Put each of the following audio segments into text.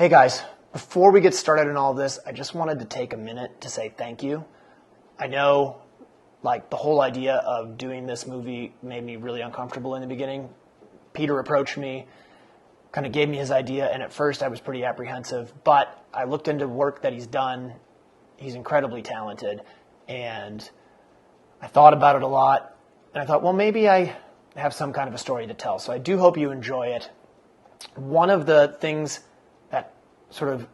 Hey guys, before we get started on all of this, I just wanted to take a minute to say thank you. I know, like, the whole idea of doing this movie made me really uncomfortable in the beginning. Peter approached me, kind of gave me his idea, and at first I was pretty apprehensive, but I looked into work that he's done. He's incredibly talented, and I thought about it a lot, and I thought, well, maybe I have some kind of a story to tell, so I do hope you enjoy it. One of the things that sort of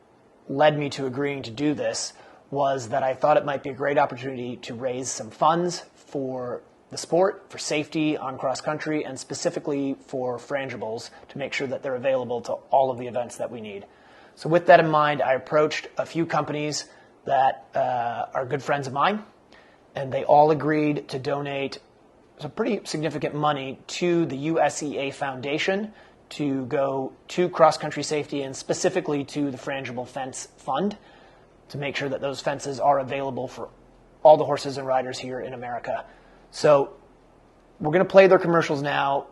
led me to agreeing to do this was that I thought it might be a great opportunity to raise some funds for the sport, for safety on cross country, and specifically for frangibles to make sure that they're available to all of the events that we need. So with that in mind, I approached a few companies that are good friends of mine, and they all agreed to donate some pretty significant money to the USEA Foundation to go to cross-country safety and specifically to the Frangible Fence Fund to make sure that those fences are available for all the horses and riders here in America. So we're going to play their commercials now.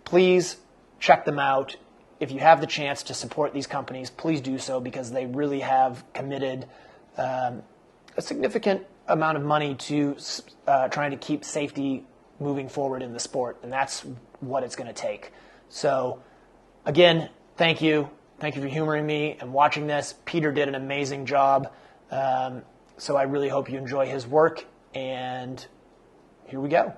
Please check them out. If you have the chance to support these companies, please do so because they really have committed a significant amount of money to trying to keep safety moving forward in the sport, and that's what it's going to take. So, again, thank you. Thank you for humoring me and watching this. Peter did an amazing job, so I really hope you enjoy his work, and here we go.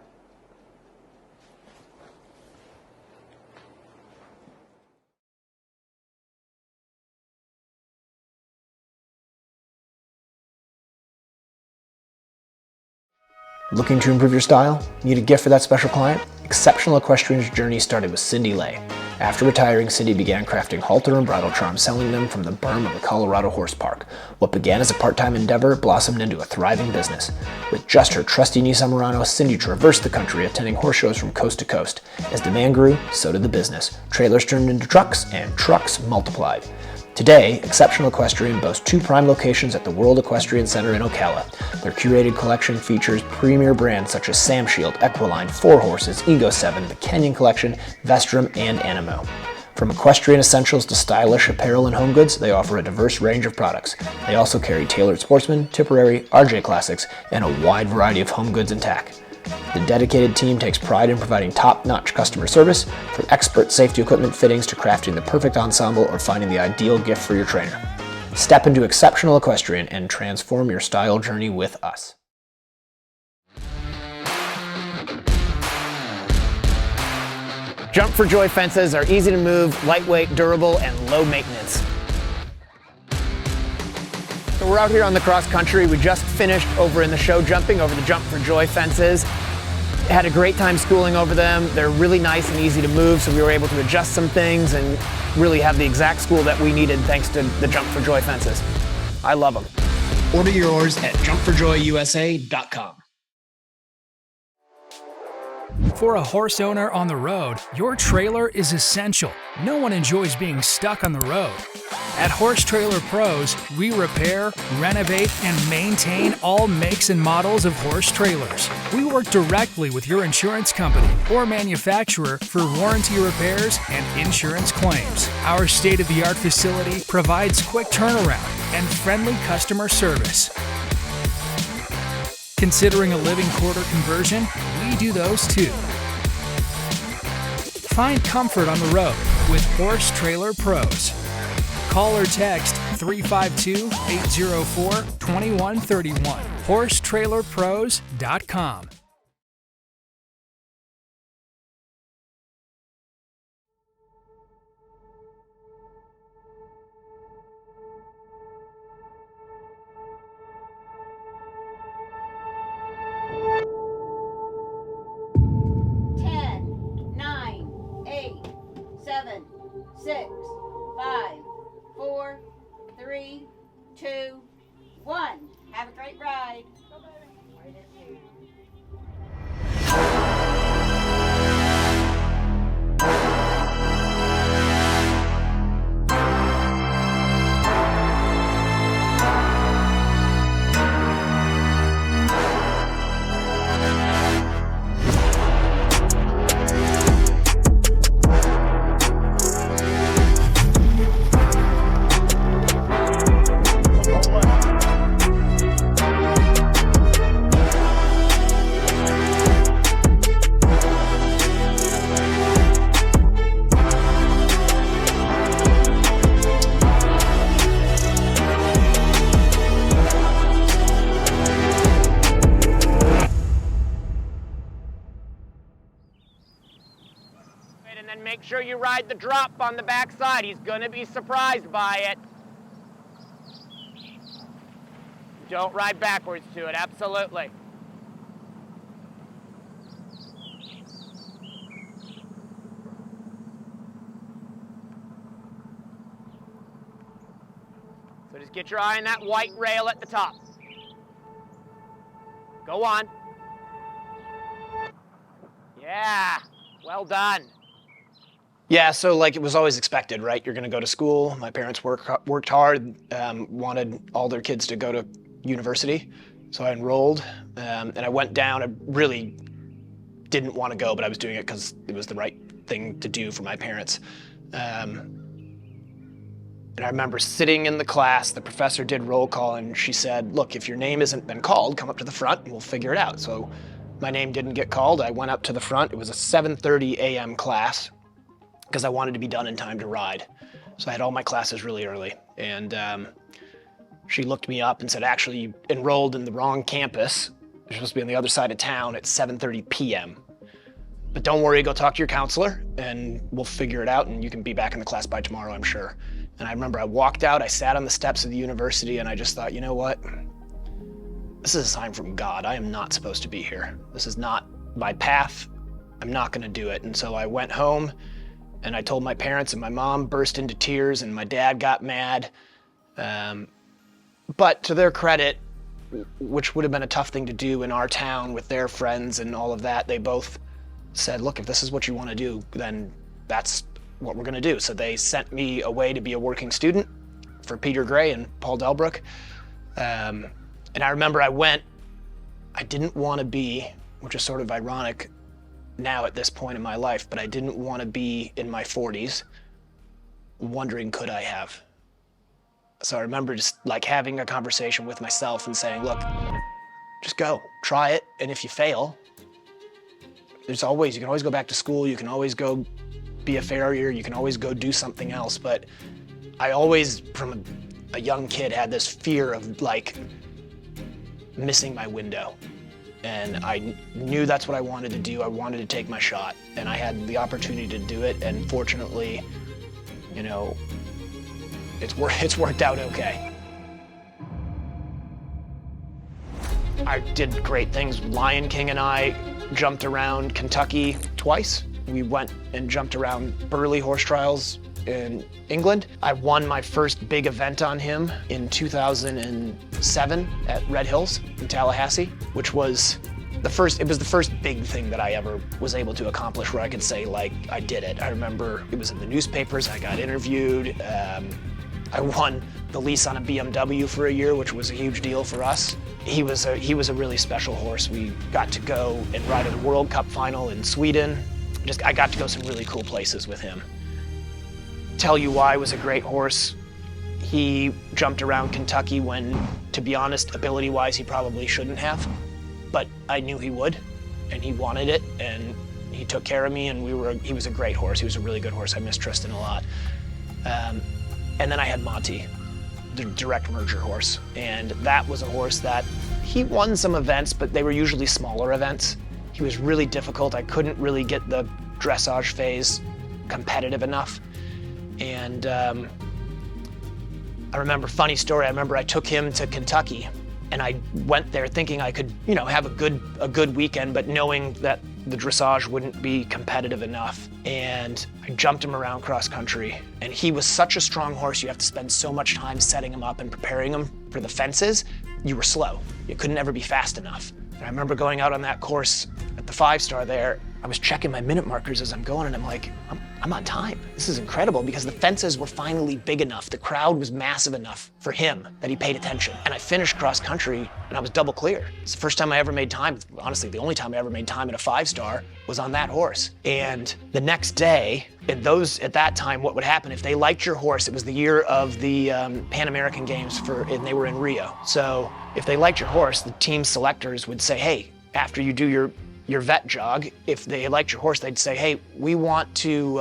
Looking to improve your style? Need a gift for that special client? Exceptional Equestrian's journey started with Cindy Lay. After retiring, Cindy began crafting halter and bridle charms, selling them from the berm of the Colorado Horse Park. What began as a part-time endeavor blossomed into a thriving business. With just her trusty Nissan Murano, Cindy traversed the country attending horse shows from coast to coast. As demand grew, so did the business. Trailers turned into trucks, and trucks multiplied. Today, Exceptional Equestrian boasts 2 prime locations at the World Equestrian Center in Ocala. Their curated collection features premier brands such as Sam Shield, Equiline, 4 Horses, Ego 7, the Kenyon Collection, Vestrum, and Animo. From equestrian essentials to stylish apparel and home goods, they offer a diverse range of products. They also carry tailored Sportsman, Tipperary, RJ Classics, and a wide variety of home goods and tack. The dedicated team takes pride in providing top-notch customer service, from expert safety equipment fittings to crafting the perfect ensemble or finding the ideal gift for your trainer. Step into Exceptional Equestrian and transform your style journey with us. Jump for Joy fences are easy to move, lightweight, durable, and low maintenance. So we're out here on the cross country. We just finished over in the show jumping over the Jump for Joy fences. Had a great time schooling over them. They're really nice and easy to move, so we were able to adjust some things and really have the exact school that we needed thanks to the Jump for Joy fences. I love them. Order yours at jumpforjoyusa.com. For a horse owner on the road, your trailer is essential. No one enjoys being stuck on the road. At Horse Trailer Pros, we repair, renovate, and maintain all makes and models of horse trailers. We work directly with your insurance company or manufacturer for warranty repairs and insurance claims. Our state-of-the-art facility provides quick turnaround and friendly customer service. Considering a living quarter conversion? We do those too. Find comfort on the road with Horse Trailer Pros. Call or text 352-804-2131. HorseTrailerPros.com. Six, 5, 4, 3, 2, 1. Have a great ride. Make sure you ride the drop on the backside. He's gonna be surprised by it. Don't ride backwards to it, absolutely. So just get your eye on that white rail at the top. Go on. Yeah, well done. Yeah, so like it was always expected, right? You're going to go to school. My parents worked hard, wanted all their kids to go to university. So I enrolled, and I went down. I really didn't want to go, but I was doing it because it was the right thing to do for my parents. And I remember sitting in the class, the professor did roll call, and she said, look, if your name hasn't been called, come up to the front and we'll figure it out. So my name didn't get called. I went up to the front. It was a 7:30 a.m. class because I wanted to be done in time to ride. So I had all my classes really early. And she looked me up and said, actually, you enrolled in the wrong campus. You're supposed to be on the other side of town at 7:30 p.m. But don't worry, go talk to your counselor and we'll figure it out and you can be back in the class by tomorrow, I'm sure. And I remember I walked out, I sat on the steps of the university and I just thought, you know what? This is a sign from God. I am not supposed to be here. This is not my path. I'm not gonna do it. And so I went home and I told my parents and my mom burst into tears and my dad got mad. But to their credit, which would have been a tough thing to do in our town with their friends and all of that, they both said, look, if this is what you want to do, then that's what we're going to do. So they sent me away to be a working student for Peter Gray and Paul Delbrook. And I remember I went, I didn't want to be, which is sort of ironic now at this point in my life, but I didn't want to be in my 40s wondering, could I have? So I remember just like having a conversation with myself and saying, look, just go, try it. And if you fail, you can always go back to school. You can always go be a farrier. You can always go do something else. But I always, from a young kid, had this fear of like missing my window. And I knew that's what I wanted to do. I wanted to take my shot. And I had the opportunity to do it. And fortunately, you know, it's worked out okay. I did great things. Lion King and I jumped around Kentucky twice. We went and jumped around Burley horse trials in England. I won my first big event on him in 2007 at Red Hills in Tallahassee, which was the first big thing that I ever was able to accomplish where I could say, like, I did it. I remember it was in the newspapers, I got interviewed. I won the lease on a BMW for a year, which was a huge deal for us. He was a really special horse. We got to go and ride in the World Cup final in Sweden. I got to go some really cool places with him. Tell You Why was a great horse. He jumped around Kentucky when, to be honest, ability-wise, he probably shouldn't have. But I knew he would, and he wanted it, and he took care of me, and he was a great horse. He was a really good horse. I miss Tristan a lot. And then I had Monty, the direct merger horse. And that was a horse that he won some events, but they were usually smaller events. He was really difficult. I couldn't really get the dressage phase competitive enough. And I remember, funny story, I remember I took him to Kentucky and I went there thinking I could, you know, have a good weekend, but knowing that the dressage wouldn't be competitive enough. And I jumped him around cross country. And he was such a strong horse, you have to spend so much time setting him up and preparing him for the fences. You were slow. You couldn't ever be fast enough. And I remember going out on that course at the 5-star there, I was checking my minute markers as I'm going and I'm like, I'm on time. This is incredible because the fences were finally big enough. The crowd was massive enough for him that he paid attention. And I finished cross country and I was double clear. It's the first time I ever made time. Honestly, the only time I ever made time in a 5-star was on that horse. And the next day, at that time, what would happen if they liked your horse? It was the year of the Pan American Games and they were in Rio. So if they liked your horse, the team selectors would say, hey, after you do your your vet jog. If they liked your horse, they'd say, hey, we want to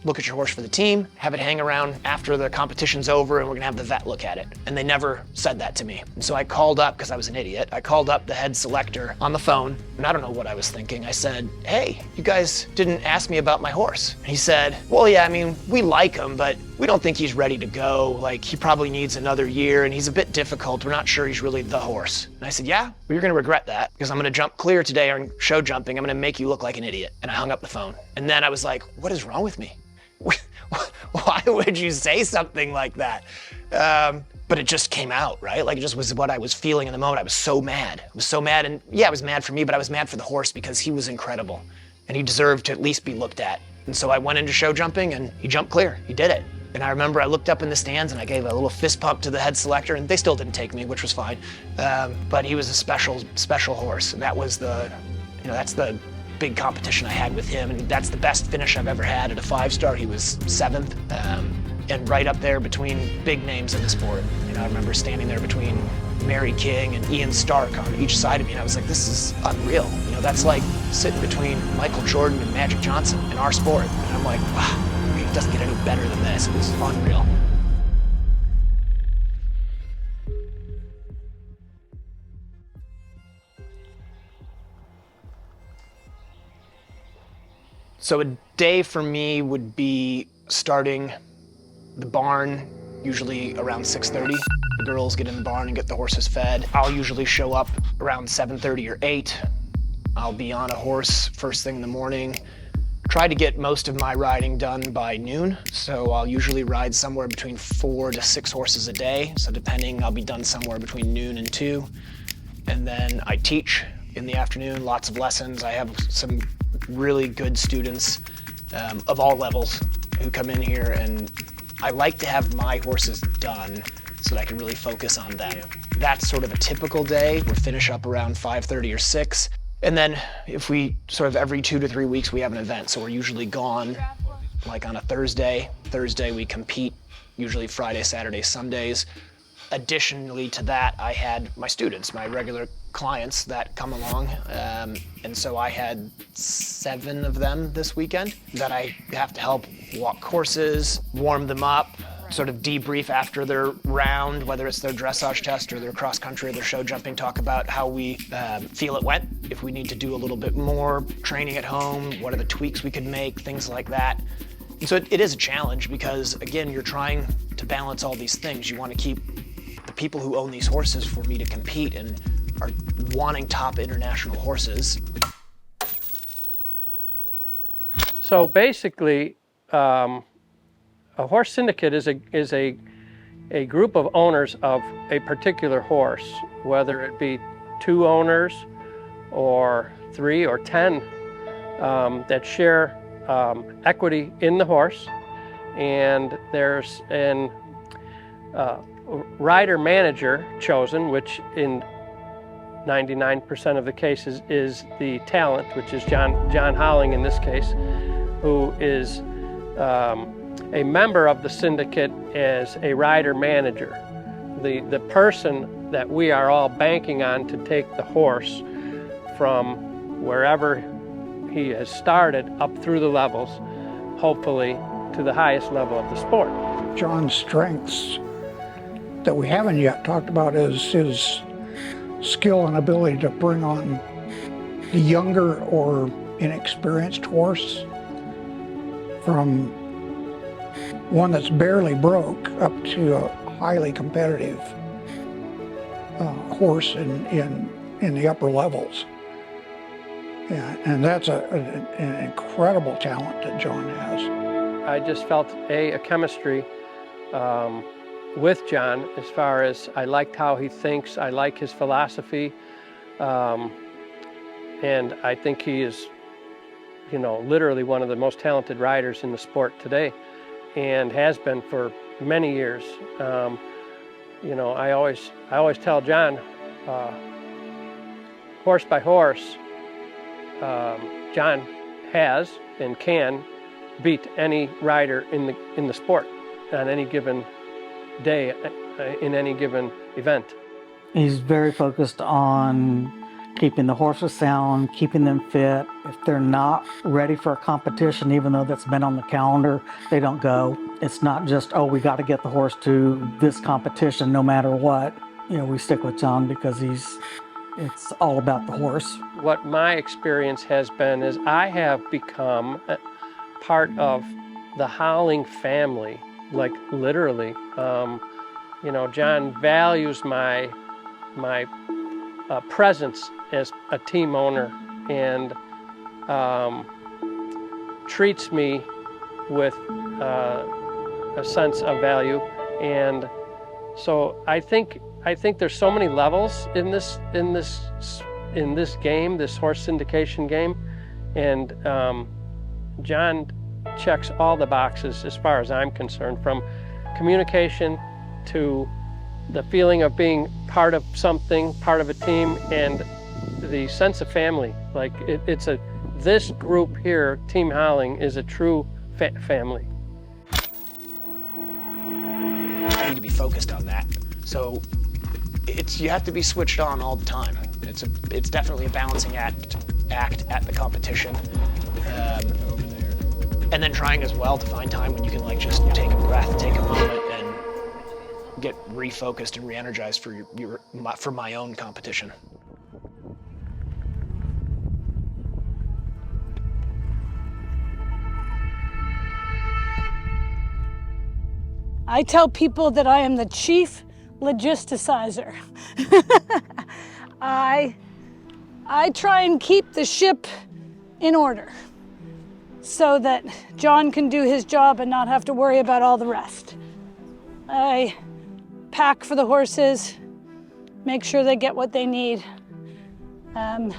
look at your horse for the team, have it hang around after the competition's over, and we're gonna have the vet look at it. And they never said that to me. And so I called up, because I was an idiot, I called up the head selector on the phone, and I don't know what I was thinking. I said, hey, you guys didn't ask me about my horse. And he said, well, yeah, I mean, we like him, but we don't think he's ready to go. Like, he probably needs another year, and he's a bit difficult. We're not sure he's really the horse. And I said, yeah, well, you're gonna regret that, because I'm gonna jump clear today on show jumping. I'm gonna make you look like an idiot. And I hung up the phone. And then I was like, what is wrong with me? Why would you say something like that? But it just came out, right? Like, it just was what I was feeling in the moment. I was so mad. I was so mad, and yeah, I was mad for me, but I was mad for the horse because he was incredible, and he deserved to at least be looked at. And so I went into show jumping, and he jumped clear. He did it. And I remember I looked up in the stands, and I gave a little fist pump to the head selector, and they still didn't take me, which was fine. But he was a special horse, and that was that's the big competition I had with him, and that's the best finish I've ever had at a 5-star. He was 7th, and right up there between big names in the sport. I remember standing there between Mary King and Ian Stark on each side of me, and I was like, this is unreal. That's like sitting between Michael Jordan and Magic Johnson in our sport. And I'm like, wow, it doesn't get any better than this. It was unreal. So a day for me would be starting the barn, usually around 6:30. The girls get in the barn and get the horses fed. I'll usually show up around 7:30 or 8. I'll be on a horse first thing in the morning. Try to get most of my riding done by noon. So I'll usually ride somewhere between 4 to 6 horses a day. So depending, I'll be done somewhere between noon and 2. And then I teach in the afternoon, lots of lessons. I have some really good students of all levels who come in here, and I like to have my horses done so that I can really focus on them. That's sort of a typical day. We'll finish up around 5:30 or 6. And then if we sort of every 2 to 3 weeks, we have an event. So we're usually gone like on a Thursday. Thursday we compete, usually Friday, Saturday, Sundays. Additionally to that, I had my students, my regular clients that come along. And so I had 7 of them this weekend that I have to help walk horses, warm them up, sort of debrief after their round, whether it's their dressage test or their cross country or their show jumping, talk about how we feel it went, if we need to do a little bit more training at home, what are the tweaks we could make, things like that. And so it is a challenge because, again, you're trying to balance all these things. You want to keep the people who own these horses for me to compete and are wanting top international horses. So basically, a horse syndicate is a group of owners of a particular horse, whether it be 2 owners or 3 or 10 that share equity in the horse, and there's an rider manager chosen, which in 99% of the cases is the talent, which is John Holling in this case, who is a member of the syndicate as a rider manager, the person that we are all banking on to take the horse from wherever he has started up through the levels, hopefully to the highest level of the sport. John's strengths that we haven't yet talked about is his skill and ability to bring on the younger or inexperienced horse from one that's barely broke up to a highly competitive horse in the upper levels. Yeah, and that's an incredible talent that John has. I just felt a chemistry with John, as far as I liked how he thinks, I like his philosophy, and I think he is, literally one of the most talented riders in the sport today, and has been for many years. I always tell John, horse by horse, John has and can beat any rider in the sport on any given day, in any given event. He's very focused on keeping the horses sound, keeping them fit. If they're not ready for a competition, even though that's been on the calendar, they don't go. It's not just, oh, we got to get the horse to this competition no matter what. You know, we stick with John because it's all about the horse. What my experience has been is I have become part of the Holling family, like literally. You know, John values my presence as a team owner and treats me with a sense of value. And so I think there's so many levels in this game, this horse syndication game, and John checks all the boxes as far as I'm concerned, from communication to the feeling of being part of something, part of a team, and the sense of family. Like this group here, Team Holling, is a true family. I need to be focused on that. So you have to be switched on all the time. It's definitely a balancing act at the competition. And then trying as well to find time when you can like just take a breath, take a moment, and get refocused and re-energized for my own competition. I tell people that I am the chief logisticizer. I try and keep the ship in order so that John can do his job and not have to worry about all the rest. I pack for the horses, make sure they get what they need, and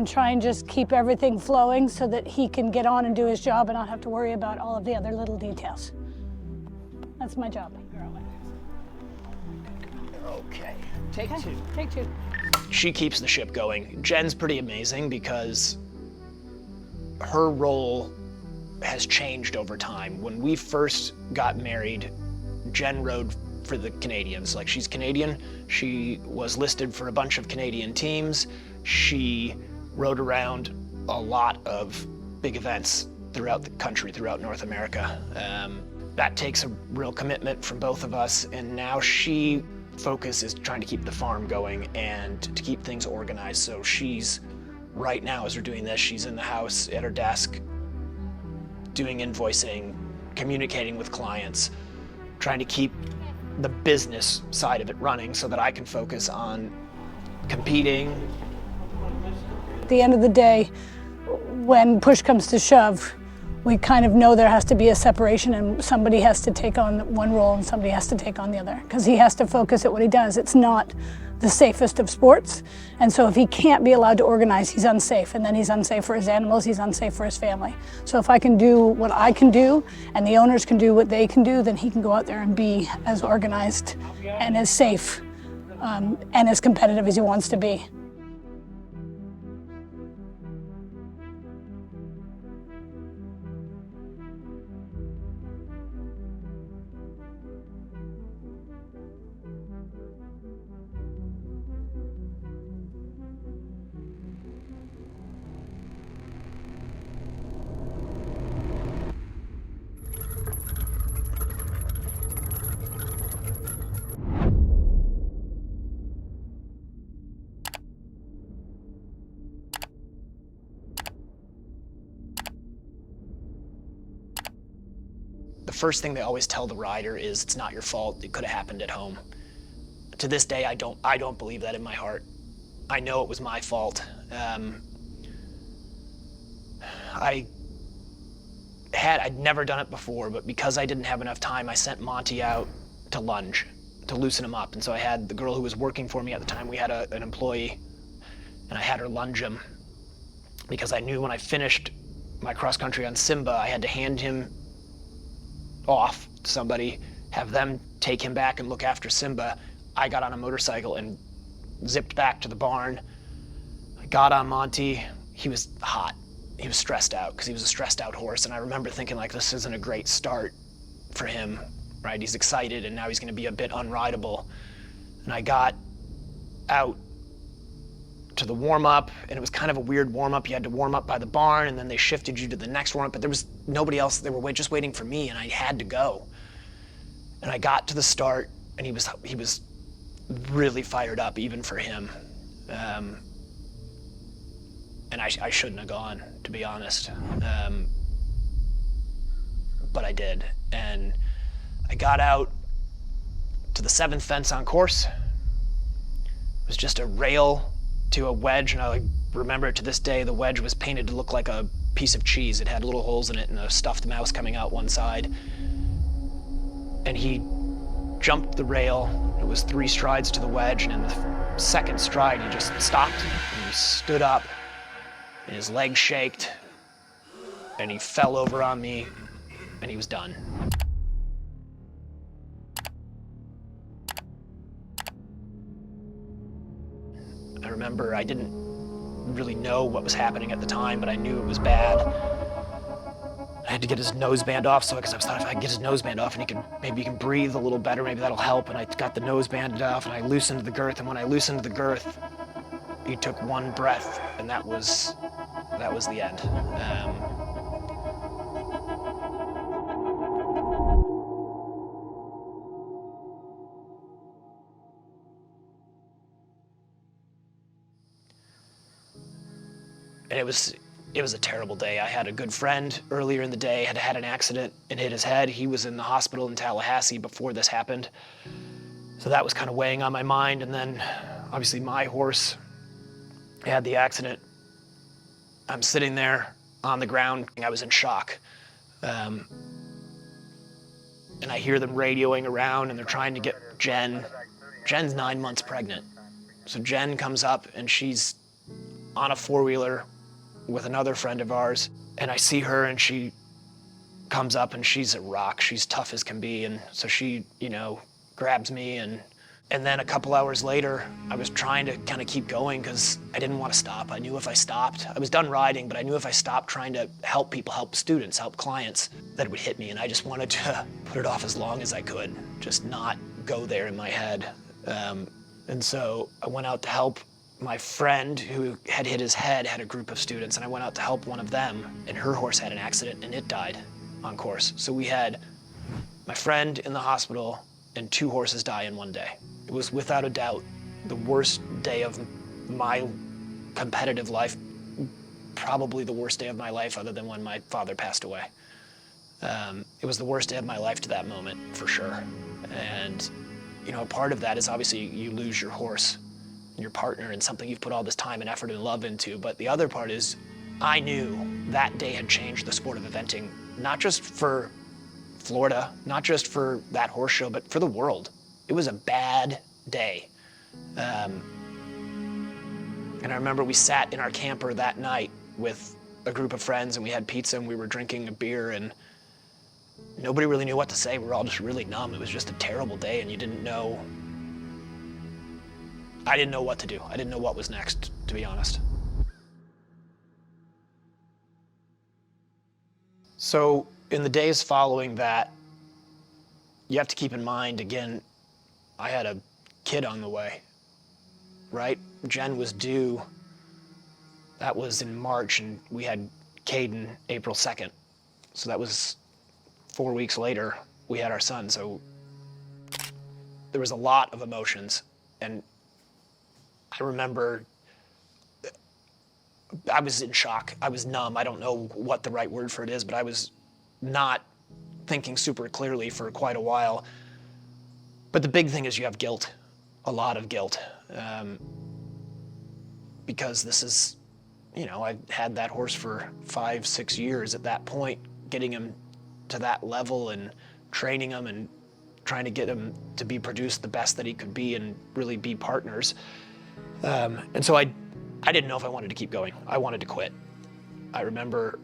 try and just keep everything flowing so that he can get on and do his job and not have to worry about all of the other little details. That's my job. Okay, take two. Take two. She keeps the ship going. Jen's pretty amazing because her role has changed over time. When we first got married, Jen rode for the Canadians. Like, she's Canadian. She was listed for a bunch of Canadian teams. She rode around a lot of big events throughout the country, throughout North America. That takes a real commitment from both of us, and now she focus is trying to keep the farm going and to keep things organized. So she's, right now as we're doing this, she's in the house at her desk doing invoicing, communicating with clients, trying to keep the business side of it running so that I can focus on competing. At the end of the day, when push comes to shove, we kind of know there has to be a separation and somebody has to take on one role and somebody has to take on the other, because he has to focus at what he does. It's not the safest of sports, and so if he can't be allowed to organize, he's unsafe, and then he's unsafe for his animals, he's unsafe for his family. So if I can do what I can do and the owners can do what they can do, then he can go out there and be as organized and as safe and as competitive as he wants to be. The first thing they always tell the rider is it's not your fault, it could have happened at home. To this day, I don't believe that in my heart. I know it was my fault. I'd never done it before, but because I didn't have enough time, I sent Monty out to lunge, to loosen him up. And so I had the girl who was working for me at the time, we had an employee, and I had her lunge him because I knew when I finished my cross country on Simba, I had to hand him off to somebody, have them take him back and look after Simba. I got on a motorcycle and zipped back to the barn. I got on Monty. He was hot. He was stressed out because he was a stressed out horse, and I remember thinking, like, this isn't a great start for him, right? He's excited and now he's going to be a bit unrideable. And I got out to the warm-up, and it was kind of a weird warm-up. You had to warm up by the barn, and then they shifted you to the next warm-up, but there was nobody else. They were just waiting for me, and I had to go. And I got to the start, and he was really fired up, even for him. And I shouldn't have gone, to be honest. But I did. And I got out to the 7th fence on course. It was just a rail to a wedge, and I remember it to this day. The wedge was painted to look like a piece of cheese. It had little holes in it and a stuffed mouse coming out one side. And he jumped the rail. It was 3 strides to the wedge, and in the 2nd stride, he just stopped, and he stood up, and his legs shaked, and he fell over on me, and he was done. I remember I didn't really know what was happening at the time, but I knew it was bad. I had to get his noseband off, because I thought if I could get his noseband off and maybe he can breathe a little better, maybe that'll help. And I got the noseband off, and I loosened the girth. And when I loosened the girth, he took 1 breath, and that was the end. And it was a terrible day. I had a good friend earlier in the day, had an accident and hit his head. He was in the hospital in Tallahassee before this happened. So that was kind of weighing on my mind. And then obviously my horse had the accident. I'm sitting there on the ground. I was in shock. And I hear them radioing around, and they're trying to get Jen. Jen's 9 months pregnant. So Jen comes up, and she's on a 4-wheeler with another friend of ours, and I see her, and she comes up, and she's a rock. She's tough as can be, and so she, grabs me, and then a couple hours later, I was trying to kind of keep going because I didn't want to stop. I knew if I stopped, I was done riding, but I knew if I stopped trying to help people, help students, help clients, that it would hit me, and I just wanted to put it off as long as I could, just not go there in my head. And so I went out to help. My friend who had hit his head had a group of students, and I went out to help one of them, and her horse had an accident, and it died on course. So we had my friend in the hospital and 2 horses die in one day. It was without a doubt the worst day of my competitive life, probably the worst day of my life other than when my father passed away. It was the worst day of my life to that moment, for sure. And, part of that is obviously you lose your horse, your partner, and something you've put all this time and effort and love into. But the other part is I knew that day had changed the sport of eventing, not just for Florida, not just for that horse show, but for the world. It was a bad day. And I remember we sat in our camper that night with a group of friends, and we had pizza, and we were drinking a beer, and nobody really knew what to say. We were all just really numb. It was just a terrible day, and you didn't know. I didn't know what to do. I didn't know what was next, to be honest. So in the days following that, you have to keep in mind, again, I had a kid on the way, right? Jen was due. That was in March, and we had Caden April 2nd. So that was 4 weeks later, we had our son. So there was a lot of emotions, and I remember I was in shock. I was numb. I don't know what the right word for it is, but I was not thinking super clearly for quite a while. But the big thing is you have guilt, a lot of guilt, because this is, I had that horse for 5-6 years at that point, getting him to that level and training him and trying to get him to be produced the best that he could be and really be partners. And so I didn't know if I wanted to keep going. I wanted to quit. I remember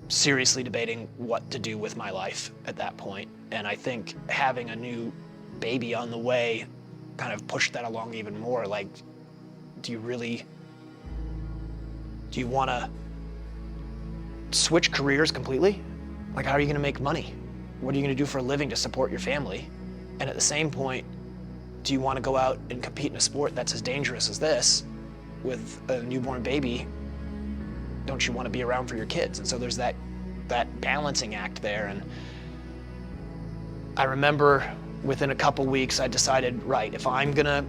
seriously debating what to do with my life at that point. And I think having a new baby on the way kind of pushed that along even more. Like, do you want to switch careers completely? Like, how are you going to make money? What are you going to do for a living to support your family? And at the same point, do you want to go out and compete in a sport that's as dangerous as this with a newborn baby? Don't you want to be around for your kids? And so there's that balancing act there. And I remember within a couple weeks, I decided, right, if I'm gonna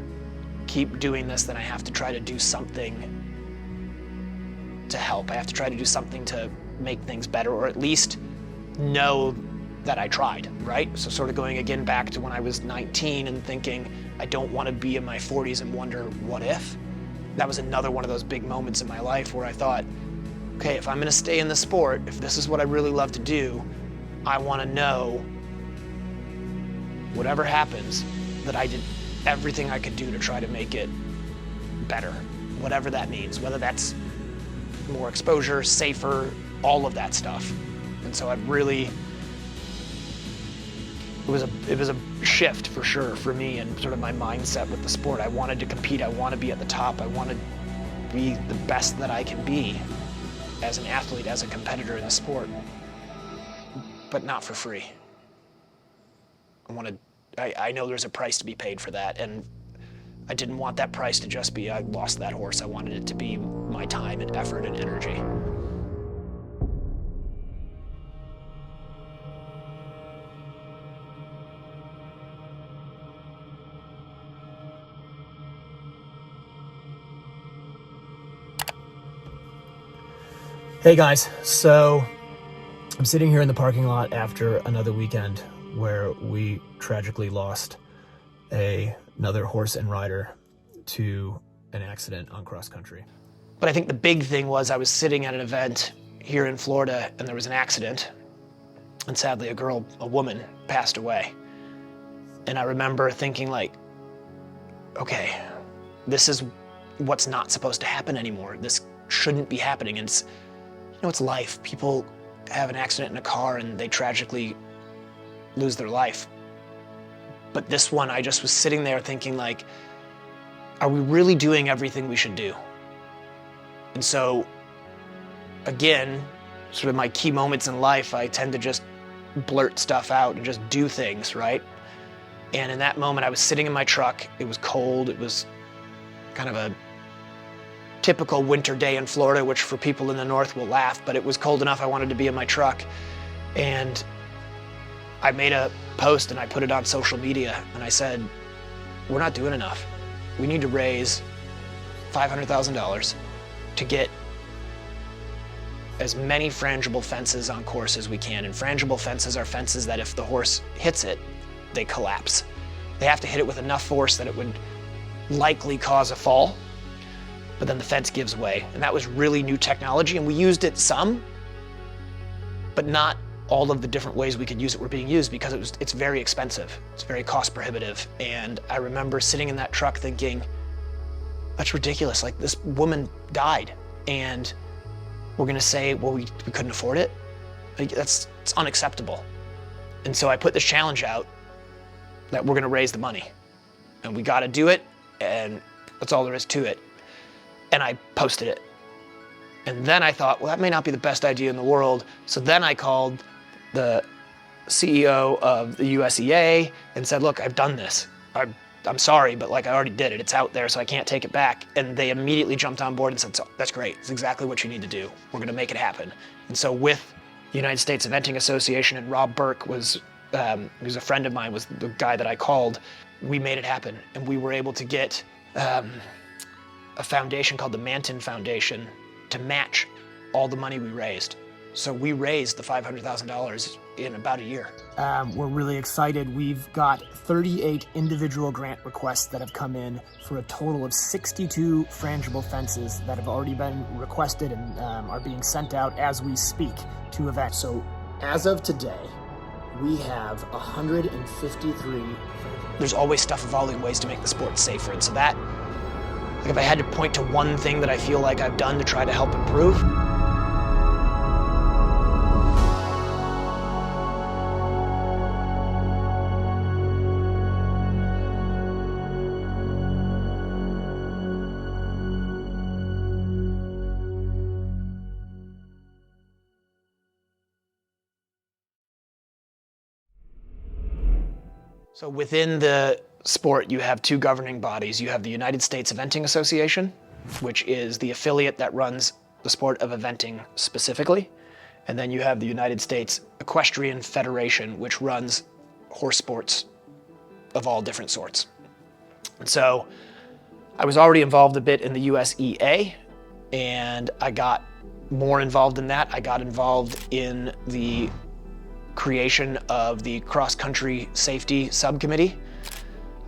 keep doing this, then I have to try to do something to help. I have to try to do something to make things better, or at least know that I tried, right? So sort of going again back to when I was 19 and thinking, I don't want to be in my 40s and wonder, what if? That was another one of those big moments in my life where I thought, okay, if I'm going to stay in the sport, if this is what I really love to do, I want to know, whatever happens, that I did everything I could do to try to make it better, whatever that means, whether that's more exposure, safer, all of that stuff. And so it was a shift for sure for me and sort of my mindset with the sport. I wanted to compete, I want to be at the top, I want to be the best that I can be as an athlete, as a competitor in the sport, but not for free. I know there's a price to be paid for that, and I didn't want that price to just be I lost that horse. I wanted it to be my time and effort and energy. Hey guys, so I'm sitting here in the parking lot after another weekend where we tragically lost another horse and rider to an accident on cross country. But I think the big thing was I was sitting at an event here in Florida and there was an accident, and sadly a woman passed away. And I remember thinking like, okay, this is what's not supposed to happen anymore. This shouldn't be happening. And it's, it's life. People have an accident in a car and they tragically lose their life. But this one, I just was sitting there thinking like, are we really doing everything we should do? And so, again, sort of my key moments in life, I tend to just blurt stuff out and just do things, right? And in that moment, I was sitting in my truck. It was cold. It was kind of a typical winter day in Florida, which for people in the north will laugh, but it was cold enough I wanted to be in my truck. And I made a post and I put it on social media and I said, we're not doing enough. We need to raise $500,000 to get as many frangible fences on course as we can. And frangible fences are fences that if the horse hits it, they collapse. They have to hit it with enough force that it would likely cause a fall, but then the fence gives way. And that was really new technology, and we used it some, but not all of the different ways we could use it were being used because it's very expensive. It's very cost prohibitive. And I remember sitting in that truck thinking, that's ridiculous. Like, this woman died and we're gonna say, well, we couldn't afford it? Like, it's unacceptable. And so I put this challenge out that we're gonna raise the money and we gotta do it, and that's all there is to it. And I posted it. And then I thought, well, that may not be the best idea in the world. So then I called the CEO of the USEA and said, look, I've done this. I'm sorry, but like I already did it. It's out there, so I can't take it back. And they immediately jumped on board and said, so, that's great. It's exactly what you need to do. We're gonna make it happen. And so with the United States Eventing Association, and Rob Burke was, who's a friend of mine, was the guy that I called, we made it happen. And we were able to get a foundation called the Manton Foundation to match all the money we raised. So we raised the $500,000 in about a year. We're really excited. We've got 38 individual grant requests that have come in for a total of 62 frangible fences that have already been requested and are being sent out as we speak to events. So as of today, we have 153. There's always stuff evolving ways to make the sport safer. And so that, like, if I had to point to one thing that I feel like I've done to try to help improve, so within the sport, you have two governing bodies. You have the United States Eventing Association, which is the affiliate that runs the sport of eventing specifically. And then you have the United States Equestrian Federation, which runs horse sports of all different sorts. And so I was already involved a bit in the USEA, and I got more involved in that. I got involved in the creation of the cross-country safety subcommittee.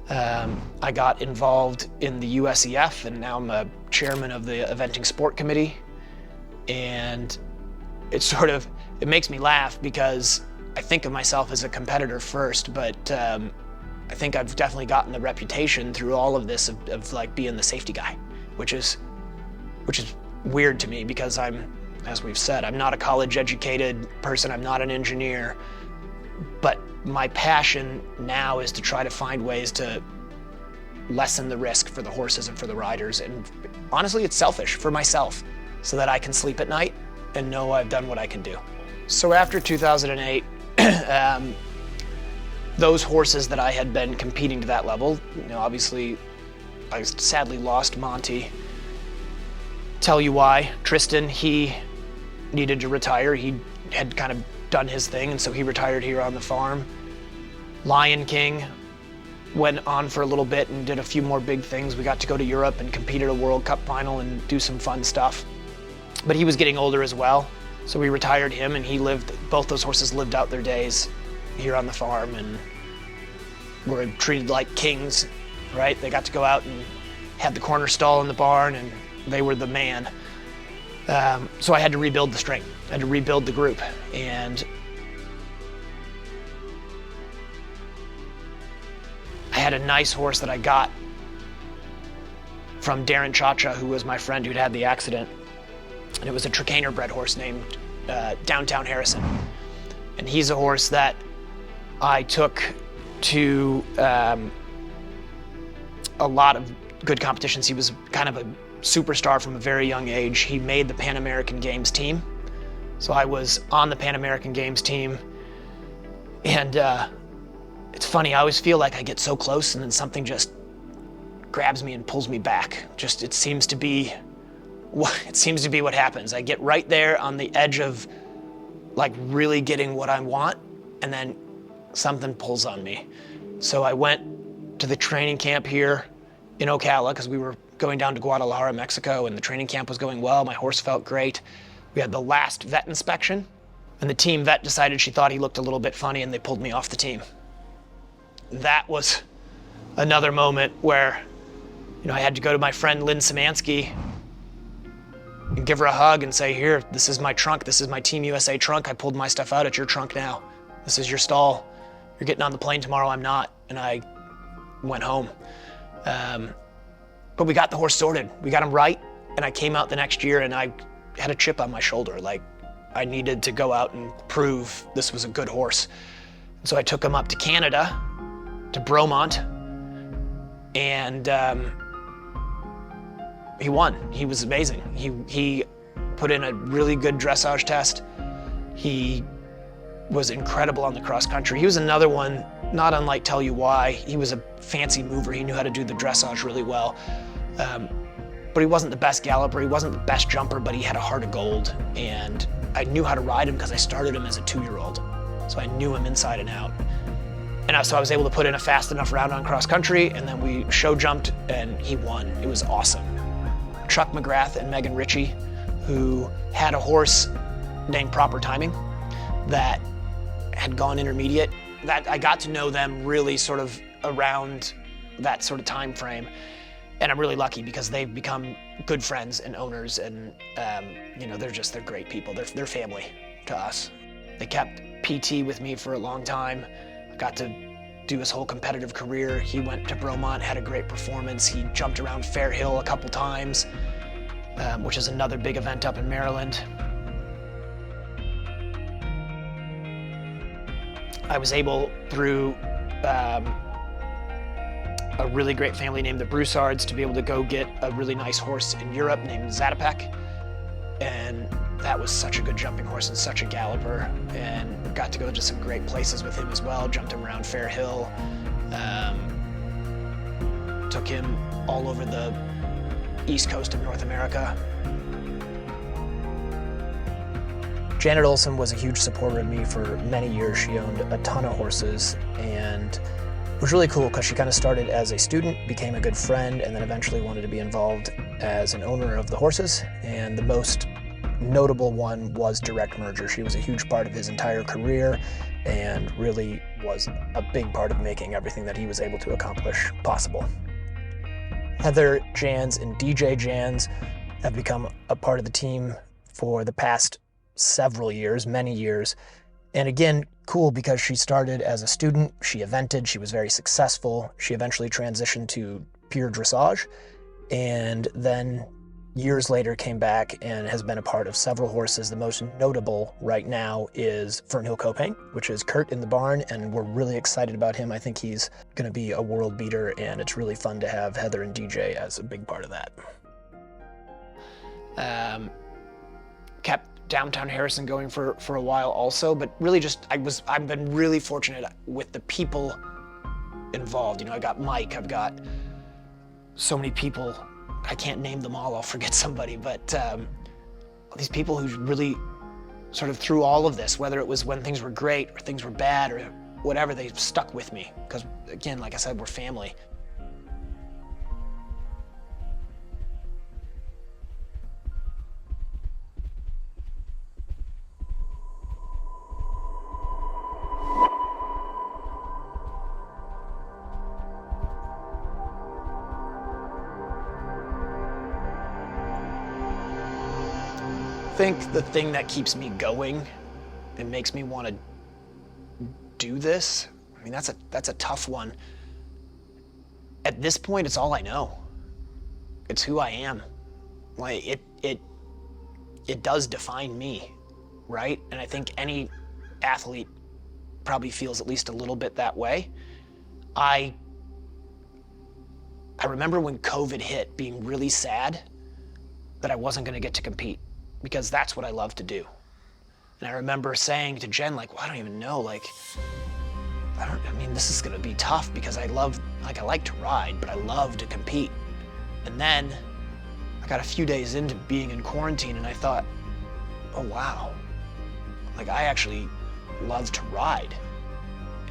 I got involved in the USEF, and now I'm a chairman of the eventing sport committee. And it makes me laugh because I think of myself as a competitor first, but I think I've definitely gotten the reputation through all of this of like being the safety guy, which is weird to me because as we've said, I'm not a college educated person, I'm not an engineer, but my passion now is to try to find ways to lessen the risk for the horses and for the riders. And honestly, it's selfish for myself so that I can sleep at night and know I've done what I can do. So after 2008, those horses that I had been competing to that level, obviously I sadly lost Monty. Tell you why. Tristan, he needed to retire. He had kind of done his thing, and so he retired here on the farm. Lion King went on for a little bit and did a few more big things. We got to go to Europe and compete at a World Cup final and do some fun stuff. But he was getting older as well, so we retired him, and both those horses lived out their days here on the farm and were treated like kings, right? They got to go out and had the corner stall in the barn, and they were the man. So I had to rebuild the string. I had to rebuild the group. And I had a nice horse that I got from Darren Chacha, who was my friend who'd had the accident. And it was a Trakehner bred horse named Downtown Harrison. And he's a horse that I took to a lot of good competitions. He was kind of a superstar from a very young age. He made the Pan American Games team. So I was on the Pan American Games team. And it's funny, I always feel like I get so close and then something just grabs me and pulls me back. It seems to be what happens. I get right there on the edge of like really getting what I want, and then something pulls on me. So I went to the training camp here in Ocala because we were going down to Guadalajara, Mexico, and the training camp was going well. My horse felt great. We had the last vet inspection, and the team vet decided she thought he looked a little bit funny, and they pulled me off the team. That was another moment where, I had to go to my friend Lynn Szymanski and give her a hug and say, here, this is my trunk. This is my Team USA trunk. I pulled my stuff out. It's your trunk now. This is your stall. You're getting on the plane tomorrow. I'm not. And I went home. But we got the horse sorted. We got him right. And I came out the next year and I had a chip on my shoulder. Like I needed to go out and prove this was a good horse. And so I took him up to Canada, to Bromont, and he won. He was amazing. He put in a really good dressage test. He was incredible on the cross country. He was another one, not unlike Tell You Why. He was a fancy mover. He knew how to do the dressage really well. But he wasn't the best galloper. He wasn't the best jumper, but he had a heart of gold. And I knew how to ride him because I started him as a 2-year-old. So I knew him inside and out. And so I was able to put in a fast enough round on cross country, and then we show jumped and he won. It was awesome. Chuck McGrath and Megan Ritchie, who had a horse named Proper Timing that had gone intermediate, that I got to know them really sort of around that sort of time frame. And I'm really lucky because they've become good friends and owners, and they're great people. They're family to us. They kept PT with me for a long time. I got to do his whole competitive career. He went to Bromont, had a great performance. He jumped around Fair Hill a couple times, which is another big event up in Maryland. I was able, through a really great family named the Broussards, to be able to go get a really nice horse in Europe named Zatopek. And that was such a good jumping horse and such a galloper, and got to go to some great places with him as well. Jumped him around Fair Hill. took him all over the east coast of North America. Janet Olson was a huge supporter of me for many years. She owned a ton of horses, and it was really cool because she kind of started as a student, became a good friend, and then eventually wanted to be involved as an owner of the horses. And the most notable one was direct merger. She was a huge part of his entire career and really was a big part of making everything that he was able to accomplish possible. Heather Jans and DJ Jans have become a part of the team for the past several years, many years. And again, cool because she started as a student, she evented, she was very successful. She eventually transitioned to pure dressage, and then years later came back and has been a part of several horses. The most notable right now is Fernhill Copang, which is Kurt in the barn, and we're really excited about him. I think he's going to be a world beater, and it's really fun to have Heather and DJ as a big part of that. Kept Downtown Harrison going for a while also, but really just I've been really fortunate with the people involved. You know, I got Mike, I've got so many people. I can't name them all, I'll forget somebody, but these people who really sort of through all of this, whether it was when things were great or things were bad or whatever, they stuck with me. Because again, like I said, we're family. I think the thing that keeps me going and makes me want to do this, I mean, that's a tough one. At this point, it's all I know. It's who I am. Like it does define me, right? And I think any athlete probably feels at least a little bit that way. I remember when COVID hit, being really sad that I wasn't going to get to compete, because that's what I love to do. And I remember saying to Jen, like, well, I don't even know, like, I mean, this is gonna be tough because I like to ride, but I love to compete. And then I got a few days into being in quarantine and I thought, oh wow, like I actually love to ride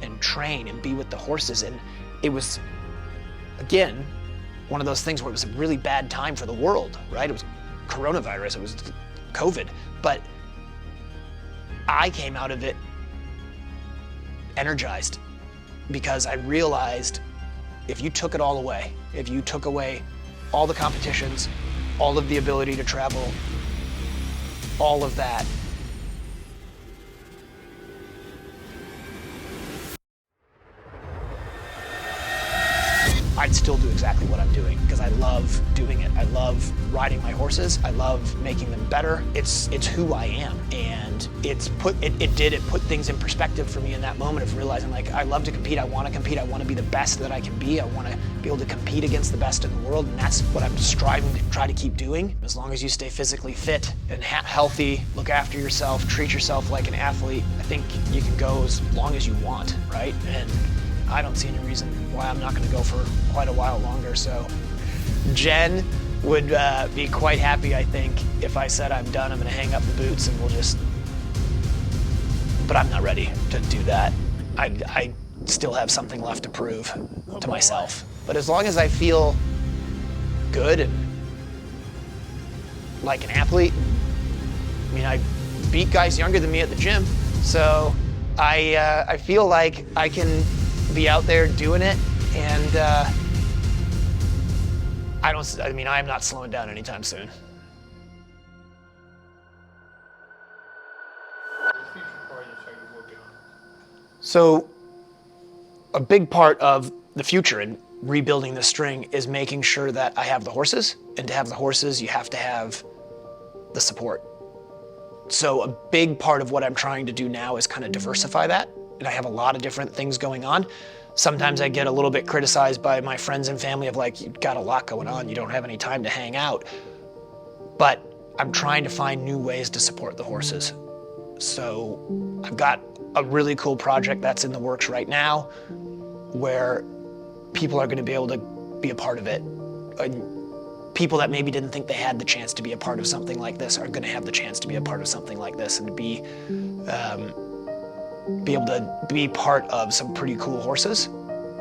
and train and be with the horses. And it was, again, one of those things where it was a really bad time for the world, right? It was coronavirus, it was COVID, but I came out of it energized because I realized if you took it all away, if you took away all the competitions, all of the ability to travel, all of that, I'd still do exactly what I'm doing because I love doing it. I love riding my horses. I love making them better. It's who I am, and it put things in perspective for me in that moment of realizing, like, I love to compete. I want to compete. I want to be the best that I can be. I want to be able to compete against the best in the world, and that's what I'm striving to try to keep doing. As long as you stay physically fit and healthy, look after yourself, treat yourself like an athlete, I think you can go as long as you want, right? And I don't see any reason why I'm not going to go for quite a while longer. So Jen would be quite happy, I think, if I said I'm done, I'm going to hang up the boots and we'll just, but I'm not ready to do that. I still have something left to prove to myself. But as long as I feel good and like an athlete, I mean, I beat guys younger than me at the gym, so I feel like I can be out there doing it, and I'm not slowing down anytime soon. So a big part of the future in rebuilding the string is making sure that I have the horses, and to have the horses, you have to have the support. So a big part of what I'm trying to do now is kind of diversify that. And I have a lot of different things going on. Sometimes I get a little bit criticized by my friends and family of like, you've got a lot going on, you don't have any time to hang out. But I'm trying to find new ways to support the horses. So I've got a really cool project that's in the works right now where people are going to be able to be a part of it. People that maybe didn't think they had the chance to be a part of something like this are going to have the chance to be a part of something like this and be able to be part of some pretty cool horses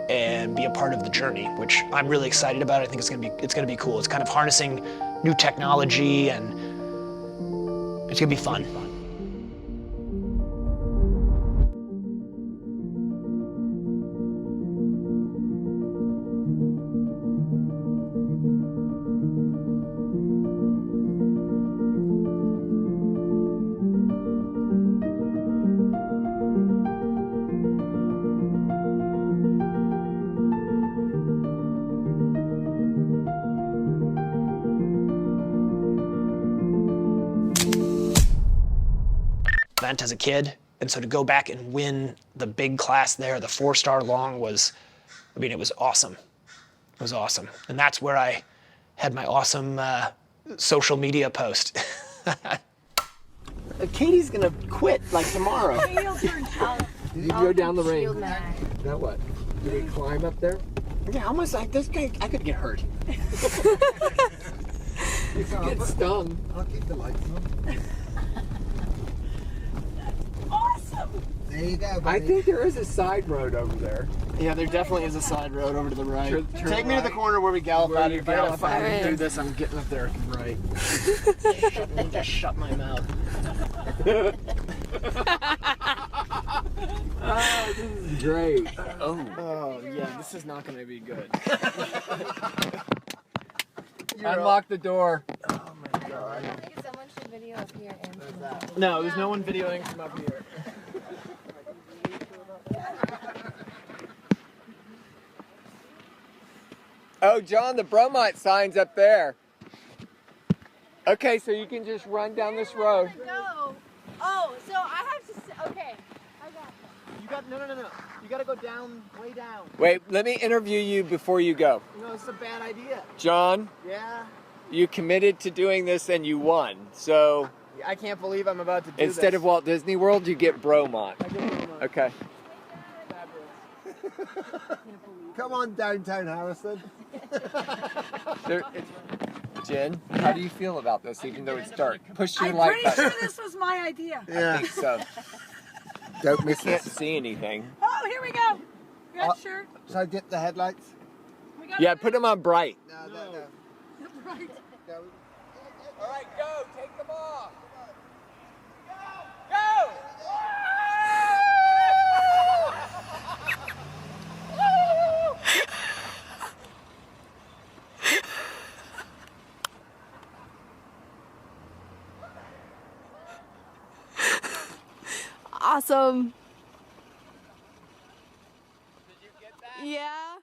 and be a part of the journey, which I'm really excited about. I think it's gonna be cool. It's kind of harnessing new technology, and it's gonna be fun. Event as a kid, and so to go back and win the big class there, the 4-star long, was, I mean, it was awesome. It was awesome, and that's where I had my awesome social media post. Katie's gonna quit like tomorrow. Did you go down the range? Now what? Do we climb up there? Yeah, how much like this guy? I could get hurt. You could get stung. I'll keep the lights on. Awesome! There you go, buddy. I think there is a side road over there. Yeah, there definitely is a side road over to the right. Take me to the corner where we gallop out of here. If I gotta do this, I'm getting up there right. Just shut my mouth. Oh, this is great. Oh, yeah, this is not gonna be good. Unlock the door. Oh my god. I think someone should video up here and from up there. No, there's no one videoing from up here. Oh, John, the bromite sign's up there. Okay, so you can just run down this road. Go. Oh, so I have to. Okay, I got You got no. You gotta go down, way down. Wait, let me interview you before you go. No, it's a bad idea. John, Yeah. you committed to doing this and you won. So I can't believe I'm about to do this. instead of Walt Disney World, you get bromite. I get it. Okay. Come on, downtown Harrison. Jen, how do you feel about this, even though it's dark? Push your I'm light pretty button. sure this was my idea. I think so. Don't miss Can't this. see anything. Oh, here we go. Red shirt. Should I dip the headlights? We got Yeah, put them on bright. No. right. All right, go. Take them off. Go! Awesome. Did you get that? Yeah.